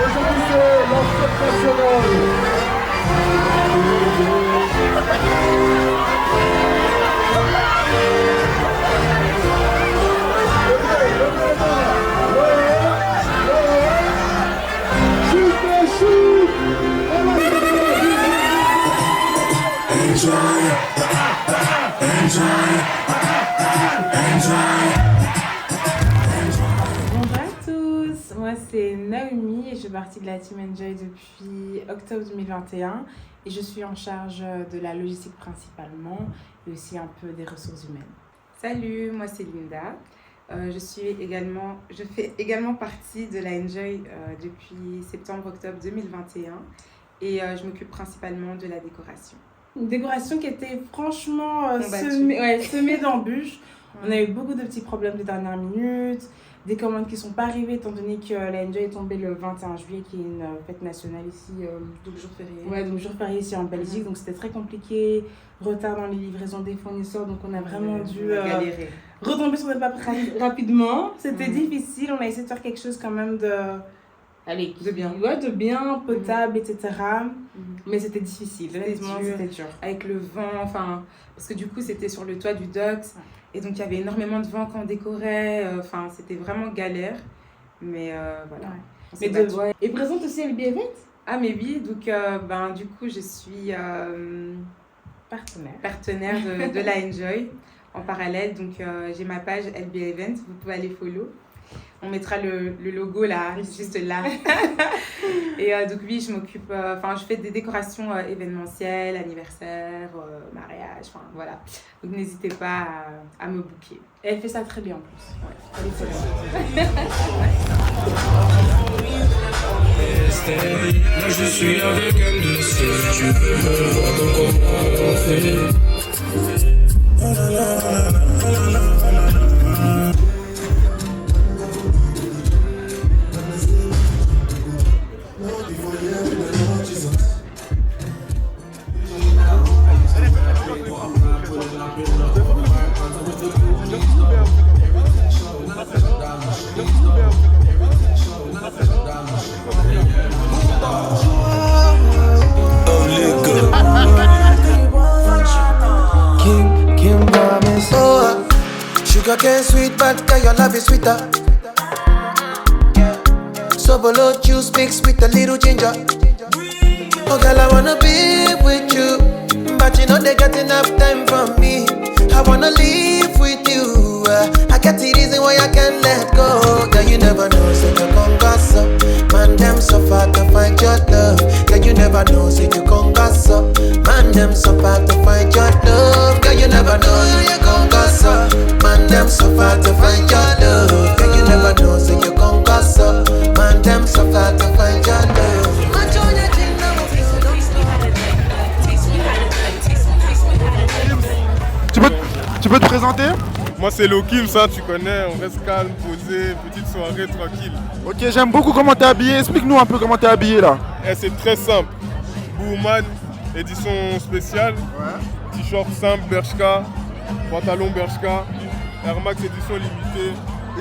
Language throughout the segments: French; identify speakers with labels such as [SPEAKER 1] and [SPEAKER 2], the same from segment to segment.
[SPEAKER 1] aujourd'hui c'est la fête nationale.
[SPEAKER 2] Bonjour à tous, moi c'est Naomi et je fais partie de la Team Enjoy depuis octobre 2021 et je suis en charge de la logistique principalement et aussi un peu des ressources humaines.
[SPEAKER 3] Salut, moi c'est Linda. Je fais également partie de la Enjoy depuis septembre-octobre 2021 et je m'occupe principalement de la décoration.
[SPEAKER 2] Une décoration qui était franchement semée d'embûches. On a eu beaucoup de petits problèmes de dernière minute, des commandes qui ne sont pas arrivées étant donné que la Enjoy est tombée le 21 juillet qui est une fête nationale ici.
[SPEAKER 3] Donc jour férié.
[SPEAKER 2] Ouais, donc jour férié ici en Belgique, donc c'était très compliqué, retard dans les livraisons des fournisseurs, donc on a vraiment dû
[SPEAKER 3] galérer.
[SPEAKER 2] retomber sur les papiers rapidement. C'était difficile, on a essayé de faire quelque chose quand même de bien, potable, etc. Mais c'était difficile, honnêtement, c'était dur.
[SPEAKER 3] Avec le vent, parce que du coup c'était sur le toit du Docks et donc il y avait énormément de vent quand on décorait, c'était vraiment galère. Mais voilà.
[SPEAKER 2] Et présente aussi LB Event.
[SPEAKER 3] Ah mais oui, donc du coup je suis partenaire de la Enjoy en parallèle. Donc j'ai ma page LB Event, vous pouvez aller follow. On mettra le logo là, juste là. Et donc oui, je m'occupe, je fais des décorations événementielles, anniversaires, mariage, voilà. Donc n'hésitez pas à me booker.
[SPEAKER 2] Et elle fait ça très bien en plus.
[SPEAKER 3] Ouais, elle est
[SPEAKER 4] Là je suis avec elle de ce tu peux me voir donc comment on fait.
[SPEAKER 5] Sugar cane sweet, but girl, your love is sweeter. Sobolo juice mixed with a little ginger. Oh girl, I wanna be with you, but you know they got enough time for me. I wanna live with you. I got the reason why I can't let go. Girl, you never know, say you gon' gossip. Man, them so far to find your love. Girl, you never know, say you gon' gossip. Man, them so far to find your love. Girl, you never know, you gon' gossip. Man, them so far to find your love. Girl, you never know, say you gon' gossip. Man, them so far to find your love.
[SPEAKER 1] Tu peux te présenter?
[SPEAKER 6] Moi c'est Lokim, ça tu connais, on reste calme, posé, petite soirée tranquille.
[SPEAKER 1] Ok, j'aime beaucoup comment t'es habillé. Explique-nous un peu comment t'es habillé là.
[SPEAKER 6] C'est très simple. Booman, édition spéciale. Ouais. T-shirt simple, Bershka, pantalon Bershka, Air Max édition limitée.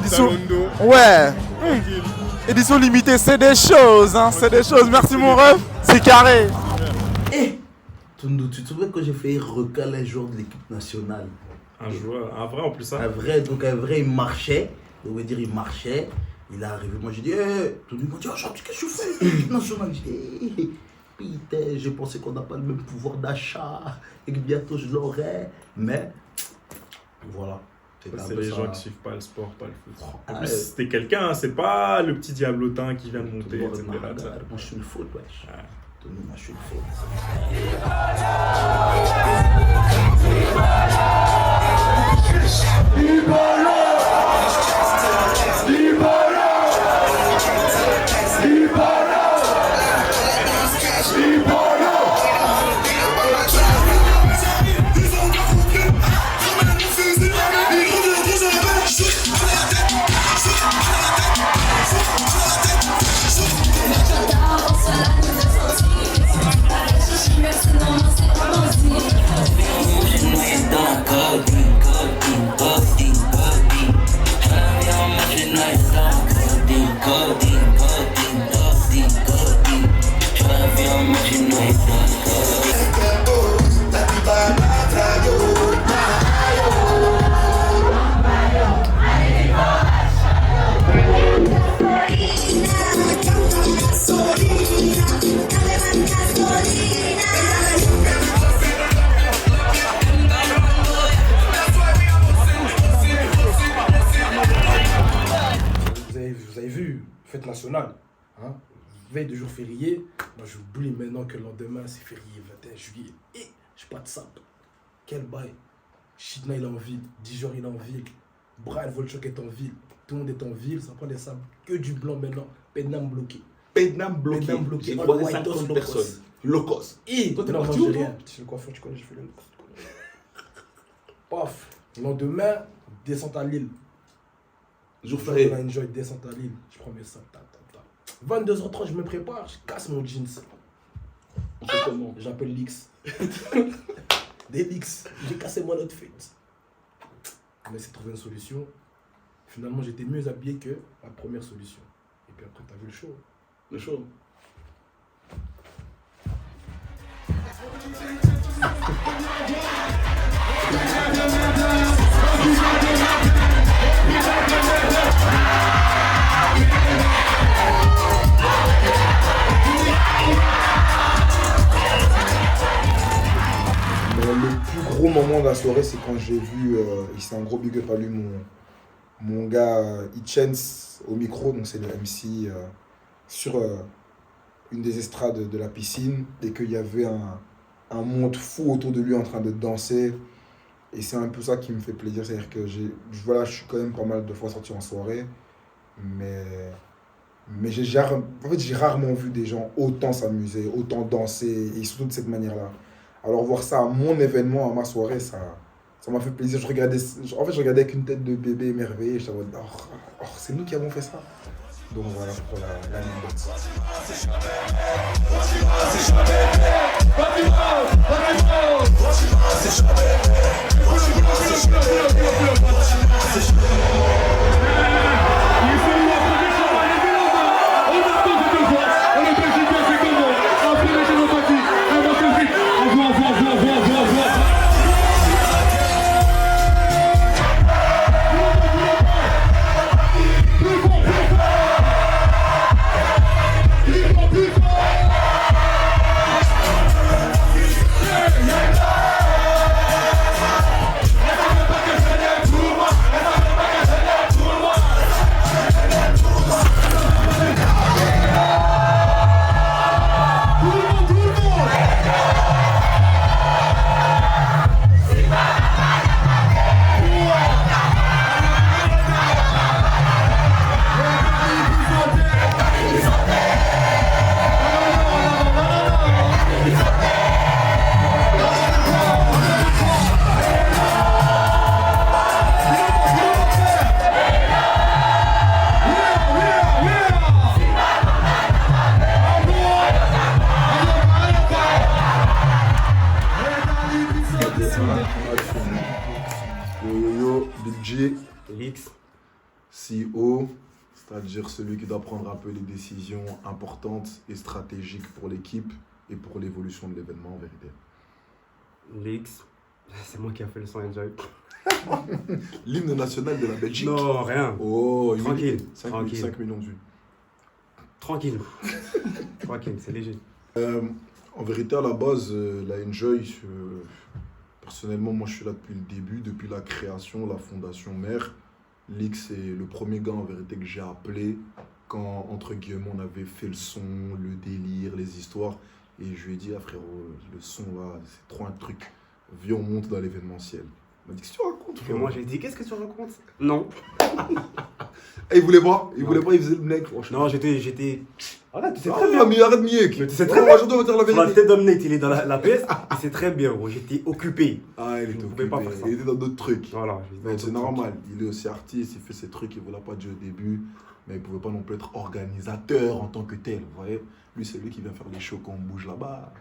[SPEAKER 6] Zalando.
[SPEAKER 1] Ouais.
[SPEAKER 6] Tranquille.
[SPEAKER 1] Édition limitée, c'est des choses, hein, c'est des choses. Merci mon ref, c'est carré.
[SPEAKER 7] Hey, Tundu, tu te souviens quand j'ai fait recaler un joueur de l'équipe nationale?
[SPEAKER 8] Un joueur, un vrai en plus ça.
[SPEAKER 7] Un vrai, il marchait, on veut dire il marchait, il est arrivé, moi j'ai dit, Tundu m'a dit, aujourd'hui qu'est-ce que tu fais l'équipe nationale? J'ai dit, putain, j'ai pensé qu'on n'a pas le même pouvoir d'achat et que bientôt je l'aurai, mais voilà.
[SPEAKER 8] C'est les gens qui suivent pas le sport, pas le foot. En plus, c'était quelqu'un, hein, c'est pas le petit diablotin qui vient de monter.
[SPEAKER 7] Moi je suis une faute, wesh. Moi je suis une faute.
[SPEAKER 9] Hein? Veille de jour férié, moi j'oublie maintenant que le lendemain c'est férié, 21 juillet. Et j'ai pas de sap. Quel bail. Shitna il est en ville, Dijon il est en ville, Brian Volchok est en ville, tout le monde est en ville, ça prend des sables. Que du blanc maintenant, Pednam bloqué.
[SPEAKER 7] Pednam bloqué.
[SPEAKER 9] Pednam bloqué.
[SPEAKER 7] J'ai
[SPEAKER 9] All
[SPEAKER 7] croisé
[SPEAKER 9] white
[SPEAKER 7] 50
[SPEAKER 9] on
[SPEAKER 7] personnes. Locos.
[SPEAKER 9] Et
[SPEAKER 7] Toi, t'es
[SPEAKER 9] non,
[SPEAKER 7] parti
[SPEAKER 9] moi,
[SPEAKER 7] où,
[SPEAKER 9] j'ai
[SPEAKER 7] toi?
[SPEAKER 9] rien. Chez le coiffeur, tu connais, j'ai fait le locos. Paf. Lendemain, descente à Lille.
[SPEAKER 7] Jour
[SPEAKER 9] Je
[SPEAKER 7] férié.
[SPEAKER 9] Enjoy, descente à Lille. Je prends mes sacs. 22h30, je me prépare, je casse mon jeans.
[SPEAKER 7] On fait comment?
[SPEAKER 9] J'appelle l'X. Des X. J'ai cassé mon outfit. On a essayé de trouver une solution. Finalement, j'étais mieux habillé que la première solution. Et puis après, t'as vu le show.
[SPEAKER 7] Le show.
[SPEAKER 10] Le plus gros moment de la soirée, c'est quand j'ai vu, et c'est un gros big up à lui, mon gars Hitchens au micro, donc c'est le MC sur une des estrades de la piscine, et qu'il y avait un monde fou autour de lui en train de danser. Et c'est un peu ça qui me fait plaisir, c'est-à-dire que je suis quand même pas mal de fois sorti en soirée, mais j'ai rarement vu des gens autant s'amuser, autant danser, et surtout de cette manière-là. Alors voir ça à mon événement, à ma soirée, ça m'a fait plaisir. Je regardais avec une tête de bébé émerveillé, j'étais en mode, oh, c'est nous qui avons fait ça. Donc voilà pour l'anecdote. Yo, Big G,
[SPEAKER 8] Lix.
[SPEAKER 10] CEO, c'est-à-dire celui qui doit prendre un peu les décisions importantes et stratégiques pour l'équipe et pour l'évolution de l'événement en vérité.
[SPEAKER 11] Lix, c'est moi qui a fait le son Enjoy.
[SPEAKER 10] L'hymne national de la Belgique.
[SPEAKER 11] Non, rien.
[SPEAKER 10] Oh,
[SPEAKER 11] tranquille.
[SPEAKER 10] 5 millions de vues.
[SPEAKER 11] Tranquille. Tranquille, c'est léger.
[SPEAKER 10] En vérité, à la base, la Enjoy, personnellement, moi je suis là depuis le début, depuis la création, la fondation mère. Lix est le premier gars en vérité que j'ai appelé quand, entre guillemets, on avait fait le son, le délire, les histoires. Et je lui ai dit, ah frérot, le son là, c'est trop un truc. Viens, on monte dans l'événementiel. Il m'a dit, qu'est-ce que tu racontes?
[SPEAKER 11] Et moi j'ai dit, qu'est-ce que tu racontes? Non.
[SPEAKER 10] Et il voulait pas, il faisait le mec.
[SPEAKER 11] Non, j'étais. Arrête, tu sais
[SPEAKER 10] Ah,
[SPEAKER 11] très bien.
[SPEAKER 10] mais arrête mieux.
[SPEAKER 11] Mais tu sais très bien.
[SPEAKER 10] Je dois me dire la
[SPEAKER 11] Sur la
[SPEAKER 10] vérité.
[SPEAKER 11] tête d'Omnate, il est dans la pièce. Et c'est très bien, gros. J'étais occupé.
[SPEAKER 10] Ah, il
[SPEAKER 11] Je
[SPEAKER 10] était
[SPEAKER 11] ne pouvais pas
[SPEAKER 10] occupé.
[SPEAKER 11] faire ça.
[SPEAKER 10] Il était dans d'autres trucs.
[SPEAKER 11] Voilà.
[SPEAKER 10] Mais c'est normal, il est aussi artiste, il fait ses trucs, il ne voulait pas dire au début, mais il ne pouvait pas non plus être organisateur en tant que tel, vous voyez. Lui, c'est lui qui vient faire les shows quand on bouge là-bas.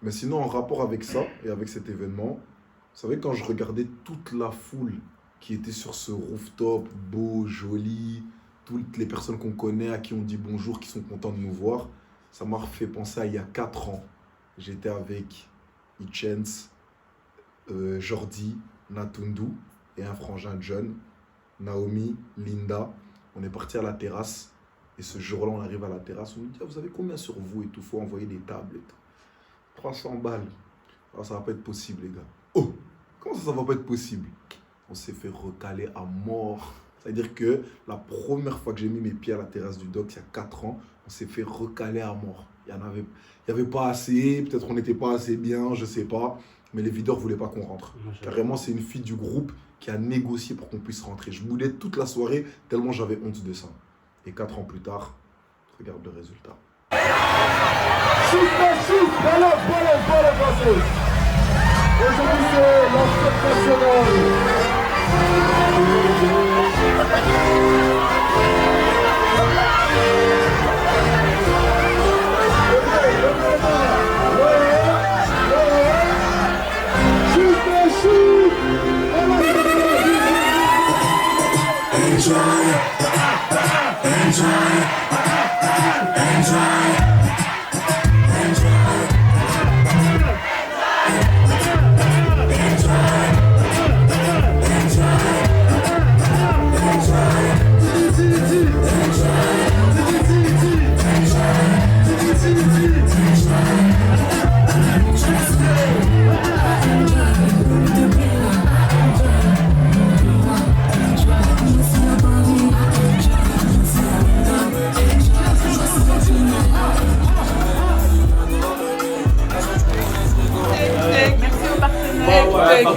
[SPEAKER 10] Mais sinon, en rapport avec ça et avec cet événement, vous savez, quand je regardais toute la foule qui était sur ce rooftop, beau, joli, toutes les personnes qu'on connaît, à qui on dit bonjour, qui sont contents de nous voir, ça m'a fait penser à il y a 4 ans. J'étais avec Hitchens, Jordi, Natundu et un frangin John, Naomi, Linda. On est parti à la terrasse et ce jour-là, on arrive à la terrasse, on nous dit, ah, vous avez combien sur vous et tout, faut envoyer des tables et tout. 300 balles. Ah, ça va pas être possible, les gars. Oh, comment ça va pas être possible? On s'est fait recaler à mort. C'est-à-dire que la première fois que j'ai mis mes pieds à la terrasse du dock, il y a 4 ans, On s'est fait recaler à mort. Il y avait pas assez, peut-être on n'était pas assez bien, je sais pas. Mais les videurs voulaient pas qu'on rentre. Carrément, c'est une fille du groupe qui a négocié pour qu'on puisse rentrer. Je boudais toute la soirée tellement j'avais honte de ça. Et 4 ans plus tard, regarde le résultat.
[SPEAKER 12] Aujourd'hui, c'est l'entrée nationale.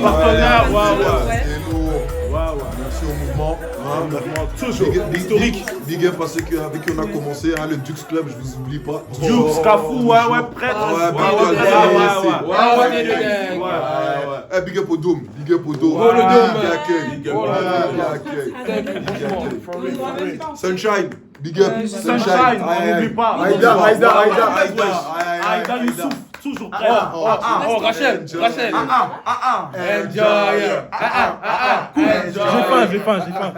[SPEAKER 10] Partenaire, merci au mouvement.
[SPEAKER 6] Toujours historique.
[SPEAKER 10] Big up à ceux avec qui on a commencé, le Dukes Club, je vous oublie pas.
[SPEAKER 6] Dukes, Cafou, prêt.
[SPEAKER 10] Big up au Dôme, big up au Dôme. Sunshine, big up.
[SPEAKER 6] Sunshine, on n'oublie pas. Aïda Youssouf, toujours prêt.
[SPEAKER 12] Rachel. Enjoy.
[SPEAKER 8] J'ai faim.